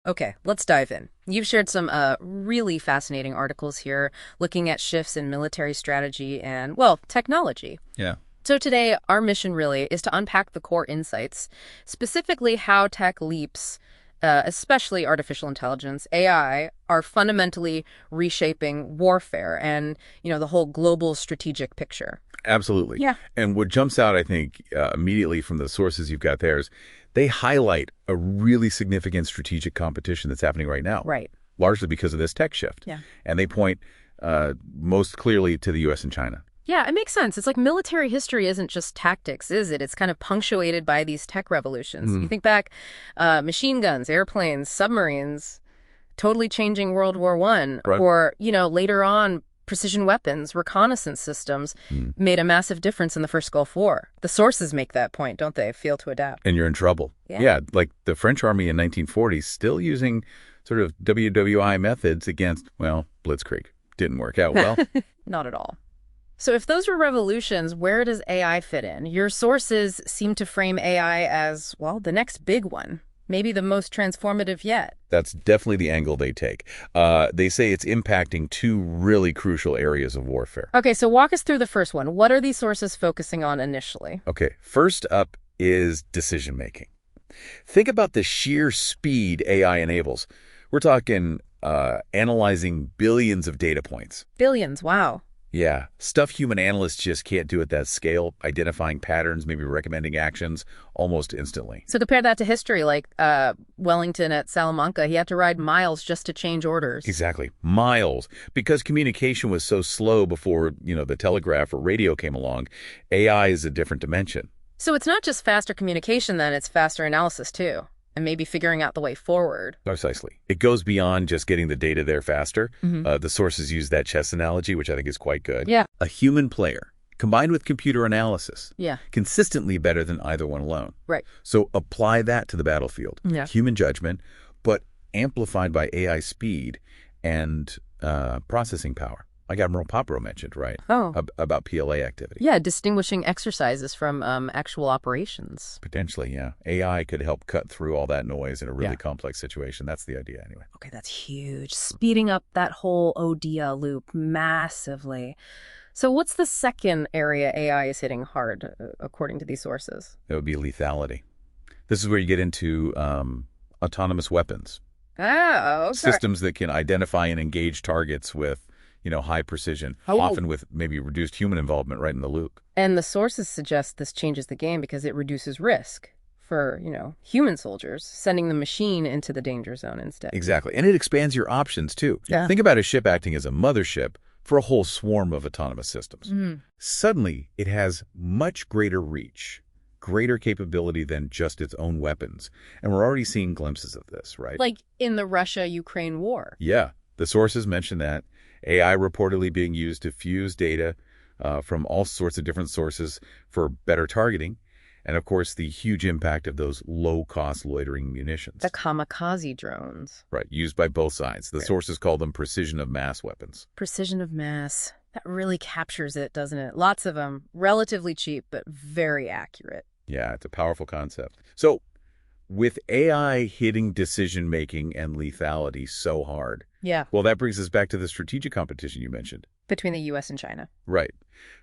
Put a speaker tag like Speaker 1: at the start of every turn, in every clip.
Speaker 1: Okay, let's dive in. You've shared some really fascinating articles here looking at shifts in military strategy and, well, technology.
Speaker 2: Yeah.
Speaker 1: So today, our mission really is to unpack the core insights, specifically how tech leaps, especially artificial intelligence, AI, are fundamentally reshaping warfare and, the whole global strategic picture.
Speaker 2: Absolutely.
Speaker 1: Yeah.
Speaker 2: And what jumps out, I think, immediately from the sources you've got there is they highlight a really significant strategic competition that's happening right now,
Speaker 1: Right.
Speaker 2: largely because of this tech shift.
Speaker 1: Yeah.
Speaker 2: And they point most clearly to the U.S. and China.
Speaker 1: Yeah, it makes sense. It's like military history isn't just tactics, is it? It's kind of punctuated by these tech revolutions. You think back, machine guns, airplanes, submarines, totally changing World War I.
Speaker 2: Right.
Speaker 1: Or, later on, precision weapons, reconnaissance systems made a massive difference in the first Gulf War. The sources make that point, don't they? Fail to adapt.
Speaker 2: And you're in trouble.
Speaker 1: Yeah.
Speaker 2: Like the French army in 1940 still using sort of WWI methods against, well, Blitzkrieg. Didn't work out well.
Speaker 1: Not at all. So if those were revolutions, where does AI fit in? Your sources seem to frame AI as, well, the next big one, maybe the most transformative yet.
Speaker 2: That's definitely the angle they take. They say it's impacting two really crucial areas of warfare.
Speaker 1: Okay, so walk us through the first one. What are these sources focusing on initially?
Speaker 2: Okay, first up is decision-making. Think about the sheer speed AI enables. We're talking analyzing billions of data points.
Speaker 1: Billions, wow.
Speaker 2: Yeah, stuff human analysts just can't do at that scale, identifying patterns, maybe recommending actions almost instantly.
Speaker 1: So compare that to history, like Wellington at Salamanca. He had to ride miles just to change orders.
Speaker 2: Exactly. Miles. Because communication was so slow before, the telegraph or radio came along, AI is a different dimension.
Speaker 1: So it's not just faster communication then, it's faster analysis too. And maybe figuring out the way forward.
Speaker 2: Precisely. It goes beyond just getting the data there faster. The sources use that chess analogy, which I think is quite good.
Speaker 1: Yeah.
Speaker 2: A human player, combined with computer analysis,
Speaker 1: Yeah.
Speaker 2: consistently better than either one alone.
Speaker 1: Right.
Speaker 2: So apply that to the battlefield.
Speaker 1: Yeah.
Speaker 2: Human judgment, but amplified by AI speed and processing power. Like Admiral Popro mentioned, right?
Speaker 1: Oh.
Speaker 2: About PLA activity.
Speaker 1: Yeah, distinguishing exercises from actual operations.
Speaker 2: Potentially, yeah. AI could help cut through all that noise in a really complex situation. That's the idea anyway.
Speaker 1: Okay, that's huge. Speeding up that whole ODA loop massively. So what's the second area AI is hitting hard, according to these sources?
Speaker 2: That would be lethality. This is where you get into autonomous weapons.
Speaker 1: Oh, okay.
Speaker 2: Systems that can identify and engage targets with high precision, often with maybe reduced human involvement right in the loop.
Speaker 1: And the sources suggest this changes the game because it reduces risk for, human soldiers, sending the machine into the danger zone instead.
Speaker 2: Exactly. And it expands your options, too.
Speaker 1: Yeah.
Speaker 2: Think about a ship acting as a mothership for a whole swarm of autonomous systems. Suddenly, it has much greater reach, greater capability than just its own weapons. And we're already seeing glimpses of this, right?
Speaker 1: Like in the Russia-Ukraine war.
Speaker 2: Yeah. The sources mention that. AI reportedly being used to fuse data from all sorts of different sources for better targeting. And, of course, the huge impact of those low-cost loitering munitions.
Speaker 1: The kamikaze drones.
Speaker 2: Right, used by both sides. The sources call them precision of mass weapons.
Speaker 1: Precision of mass. That really captures it, doesn't it? Lots of them. Relatively cheap, but very accurate.
Speaker 2: Yeah, it's a powerful concept. So, with AI hitting decision-making and lethality so hard,
Speaker 1: Yeah.
Speaker 2: well, that brings us back to the strategic competition you mentioned.
Speaker 1: Between the U.S. and China.
Speaker 2: Right.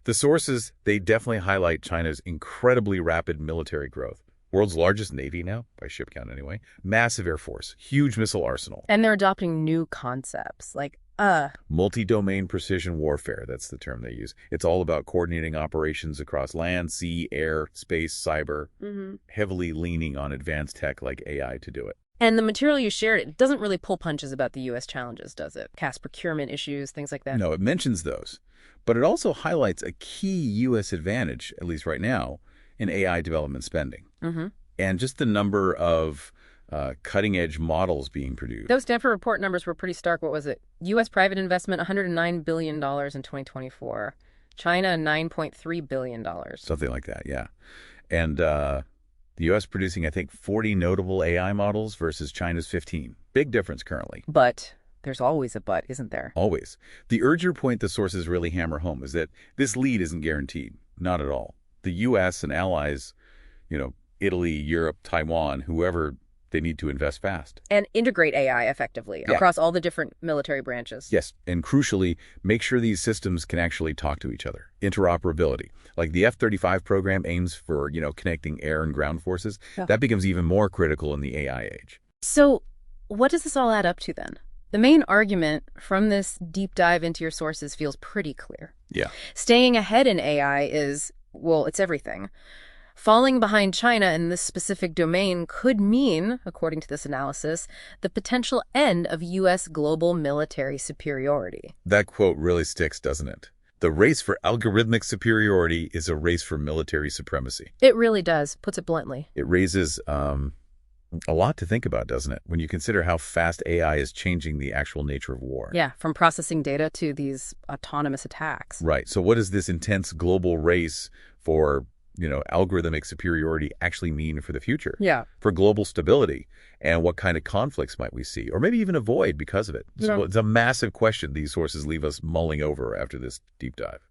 Speaker 2: The sources, they definitely highlight China's incredibly rapid military growth. World's largest navy now, by ship count anyway. Massive air force, huge missile arsenal.
Speaker 1: And they're adopting new concepts like,
Speaker 2: Multi-domain precision warfare, that's the term they use. It's all about coordinating operations across land, sea, air, space, cyber, heavily leaning on advanced tech like AI to do it.
Speaker 1: And the material you shared, it doesn't really pull punches about the U.S. challenges, does it? Cast procurement issues, things like that.
Speaker 2: No, it mentions those. But it also highlights a key U.S. advantage, at least right now, in AI development spending. And just the number of cutting-edge models being produced.
Speaker 1: Those Stanford report numbers were pretty stark. What was it? U.S. private investment, $109 billion in 2024. China, $9.3 billion.
Speaker 2: Something like that, yeah. And the U.S. producing, I think, 40 notable AI models versus China's 15. Big difference currently.
Speaker 1: But there's always a but, isn't there?
Speaker 2: Always. The urger point the sources really hammer home is that this lead isn't guaranteed. Not at all. The U.S. and allies, Italy, Europe, Taiwan, whoever They need to invest fast.
Speaker 1: And integrate AI effectively
Speaker 2: Yeah.
Speaker 1: across all the different military branches.
Speaker 2: Yes, and crucially, make sure these systems can actually talk to each other. Interoperability. Like the F-35 program aims for, connecting air and ground forces.
Speaker 1: Yeah.
Speaker 2: That becomes even more critical in the AI age.
Speaker 1: So what does this all add up to then? The main argument from this deep dive into your sources feels pretty clear.
Speaker 2: Yeah.
Speaker 1: Staying ahead in AI is, well, it's everything. Falling behind China in this specific domain could mean, according to this analysis, the potential end of U.S. global military superiority.
Speaker 2: That quote really sticks, doesn't it? The race for algorithmic superiority is a race for military supremacy.
Speaker 1: It really does, puts it bluntly.
Speaker 2: It raises a lot to think about, doesn't it, when you consider how fast AI is changing the actual nature of war.
Speaker 1: Yeah, from processing data to these autonomous attacks.
Speaker 2: Right. So what does this intense global race for, algorithmic superiority actually mean for the future?
Speaker 1: Yeah.
Speaker 2: For global stability? And what kind of conflicts might we see? Or maybe even avoid because of it? So it's a massive question these sources leave us mulling over after this deep dive.